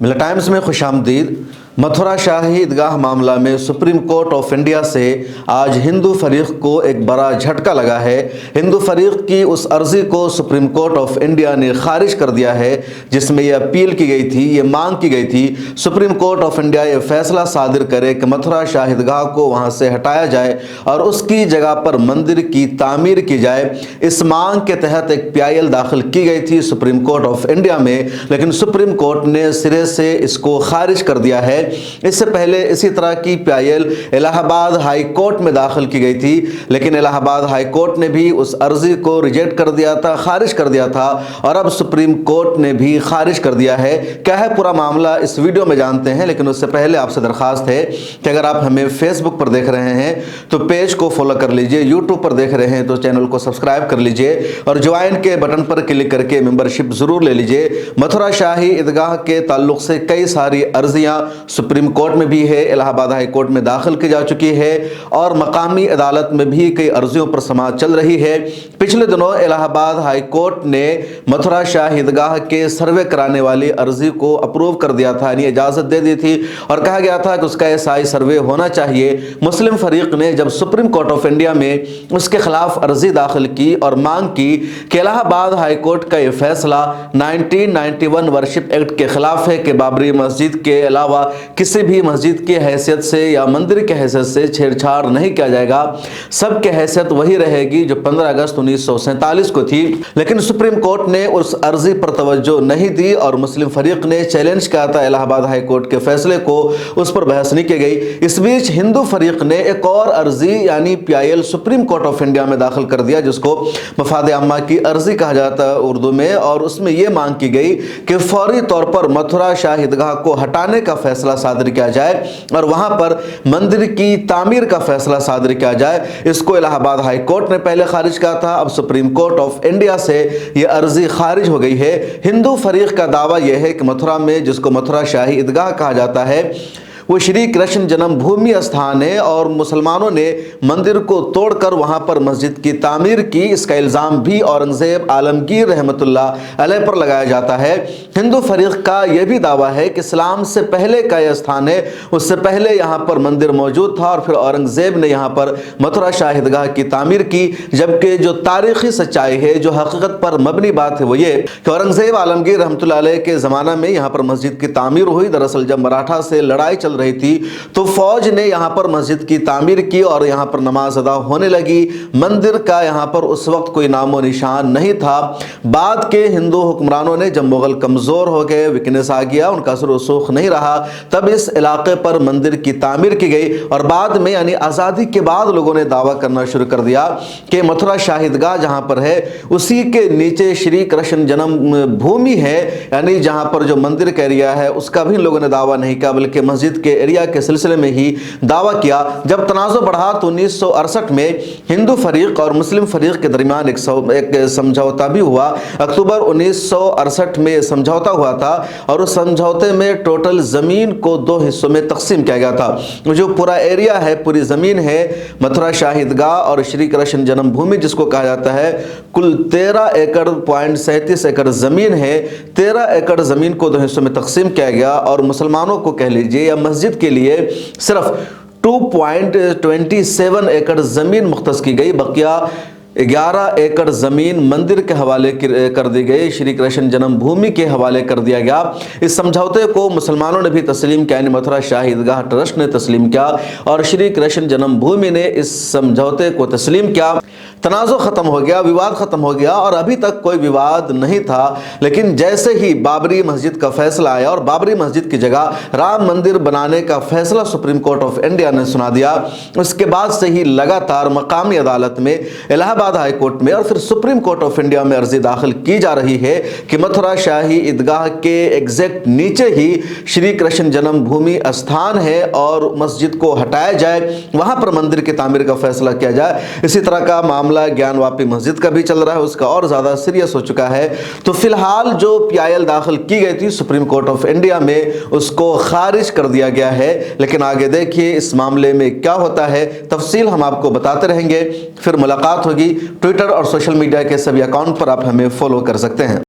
मिला टाइम्स में खुश आमदीद। मथुरा शाही ईदगाह मामला में सुप्रीम कोर्ट ऑफ इंडिया से आज हिंदू फरीक को एक बड़ा झटका लगा है। हिंदू फरीक की उस अर्जी को सुप्रीम कोर्ट ऑफ इंडिया ने खारिज कर दिया है जिसमें यह अपील की गई थी, ये मांग की गई थी सुप्रीम कोर्ट ऑफ इंडिया ये फैसला सादिर करे कि मथुरा शाही ईदगाह को वहाँ से हटाया जाए और उसकी जगह पर मंदिर की तामीर की जाए। इस मांग के तहत एक PIL दाखिल की गई थी सुप्रीम कोर्ट ऑफ इंडिया में, लेकिन सुप्रीम कोर्ट ने सिरे से इसको खारिज कर दिया है। इससे पहले इसी तरह की PIL इलाहाबाद हाई कोर्ट में दाखिल की गई थी, लेकिन इलाहाबाद हाई कोर्ट ने भी उस अर्जी को रिजेक्ट कर दिया था, खारिज कर दिया था और अब सुप्रीम कोर्ट ने भी खारिज कर दिया है। क्या है पूरा मामला इस वीडियो में जानते हैं, लेकिन उससे पहले आपसे दरखास्त है कि अगर आप हमें फेसबुक पर देख रहे हैं तो पेज को फॉलो कर लीजिए, यूट्यूब पर देख रहे हैं तो चैनल को सब्सक्राइब कर लीजिए और ज्वाइन के बटन पर क्लिक करके मेंबरशिप जरूर ले लीजिए। मथुरा शाही ईदगाह के ताल्लुक से कई सारी अर्जियां सुप्रीम कोर्ट में भी है, इलाहाबाद हाई कोर्ट में दाखिल की जा चुकी है और मकामी अदालत में भी कई अर्जियों पर समाअत चल रही है। पिछले दिनों इलाहाबाद हाई कोर्ट ने मथुरा शाही ईदगाह के सर्वे कराने वाली अर्जी को अप्रूव कर दिया था, यानी इजाज़त दे दी थी और कहा गया था कि उसका SI सर्वे होना चाहिए। मुस्लिम फरीक ने जब सुप्रीम कोर्ट ऑफ इंडिया में उसके खिलाफ अर्जी दाखिल की और मांग की कि इलाहाबाद हाई कोर्ट का यह फैसला 1991 वर्शिप एक्ट के खिलाफ है कि बाबरी मस्जिद के अलावा किसी भी मस्जिद की हैसियत से या मंदिर की हैसियत से छेड़छाड़ नहीं किया जाएगा, सबकी हैसियत वही रहेगी जो 15 अगस्त 1947 को थी। लेकिन सुप्रीम कोर्ट ने उस अर्जी पर तवज्जो नहीं दी और मुस्लिम फरीक ने चैलेंज किया था इलाहाबाद हाई कोर्ट के फैसले को, उस पर बहस नहीं की गई। इस बीच हिंदू फरीक ने एक और अर्जी यानी PIL supreme court of India में दाखिल कर दिया, जिसको मफाद आम्मा की अर्जी कहा जाता है उर्दू में, और उसमें यह मांग की गई कि फौरी तौर पर मथुरा शाही ईदगाह को हटाने का फैसला सादर किया जाए और वहां पर मंदिर की तामीर का फैसला सादर किया जाए। इसको इलाहाबाद हाई कोर्ट ने पहले खारिज किया था, अब सुप्रीम कोर्ट ऑफ इंडिया से यह अर्जी खारिज हो गई है। हिंदू फरीक का दावा यह है कि मथुरा में, जिसको मथुरा शाही ईदगाह कहा जाता है, वो श्री कृष्ण जन्मभूमि स्थान है और मुसलमानों ने मंदिर को तोड़कर वहां पर मस्जिद की तामीर की। इसका इल्ज़ाम भी औरंगजेब आलमगीर रहमतुल्लाह अलैह पर लगाया जाता है। हिंदू फरीक का यह भी दावा है कि इस्लाम से पहले का यह स्थान है, उससे पहले यहाँ पर मंदिर मौजूद था और फिर औरंगजेब ने यहाँ पर मथुरा शाही ईदगाह की तामीर की। जबकि जो तारीखी सच्चाई है, जो हकीकत पर मबनी बात है, वो ये कि औरंगजेब आलमगीर रहमतुल्लाह अलैह के ज़माना में यहाँ पर मस्जिद की तामीर हुई। दरअसल जब मराठा से लड़ाई चल रही थी तो फौज ने यहां पर मस्जिद की तामीर की और यहां पर नमाज अदा होने लगी। मंदिर का यहां पर उस वक्त कोई नामो निशान नहीं था। बाद के हिंदू हुक्मरानों ने, जब मुगल कमजोर हो गए, वीकनेस आ गया, उनका असर रसूख नहीं रहा, तब इस इलाके पर मंदिर की तामीर की गई और बाद में यानी आज़ादी के बाद लोगों ने दावा करना शुरू कर दिया कि मथुरा शाही ईदगाह जहां पर है उसी के नीचे श्री कृष्ण जन्म भूमि है, यानी जहां पर जो मंदिर का एरिया है उसका भी लोगों ने दावा नहीं किया, बल्कि मस्जिद के एरिया के सिलसिले में ही दावा किया। जब तनाज़ो बढ़ा तो 1968 में हिंदू फरीक और मुस्लिम फरीक के दरमियान एक समझौता भी हुआ। अक्टूबर 1968 में समझौता हुआ था और उस समझौते में टोटल ज़मीन को 2 हिस्सों में तकसीम किया गया था। जो पूरा एरिया है, पूरी ज़मीन है मथुरा शाही ईदगाह और श्री कृष्ण जन्मभूमि जिसको कहा जाता है, कुल 13 एकड़ 37 एकड़ ज़मीन है। 13 एकड़ ज़मीन को 2 हिस्सों में तकसीम किया गया और मुसलमानों को कह लीजिए या मस्जिद के लिए सिर्फ 2.27 एकड़ ज़मीन मुख्तस की गई। बकिया 11 एकड़ ज़मीन मंदिर के हवाले कर दी गई, श्री कृष्ण जन्मभूमि के हवाले कर दिया गया। इस समझौते को मुसलमानों ने भी तस्लीम किया, मथुरा शाही ईदगाह ट्रस्ट ने तस्लीम किया और श्री कृष्ण जन्मभूमि ने इस समझौते को तस्लीम किया। तनाज़ो ख़त्म हो गया, विवाद ख़त्म हो गया और अभी तक कोई विवाद नहीं था। लेकिन जैसे ही बाबरी मस्जिद का फैसला आया और बाबरी मस्जिद की जगह राम मंदिर बनाने का फैसला सुप्रीम कोर्ट ऑफ इंडिया ने सुना दिया, उसके बाद से ही लगातार मकामी अदालत में, इलाहाबाद हाई कोर्ट में और फिर सुप्रीम कोर्ट ऑफ इंडिया में अर्जी दाखिल की जा रही है कि मथुरा शाही ईदगाह के एग्जैक्ट नीचे ही श्री कृष्ण जन्मभूमि स्थान है और मस्जिद को हटाया जाए, वहां पर मंदिर की तामीर का फैसला किया जाए। इसी तरह का मामला ज्ञानवापी मस्जिद का भी चल रहा है, उसका और ज़्यादा सीरियस हो चुका है। तो फिलहाल जो PIL दाखिल की गई थी सुप्रीम कोर्ट ऑफ इंडिया में, उसको खारिज कर दिया गया है। लेकिन आगे देखिए इस मामले में क्या होता है, तफसील हम आपको बताते रहेंगे। फिर मुलाकात होगी। ट्विटर और सोशल मीडिया के सभी अकाउंट पर आप हमें फॉलो कर सकते हैं।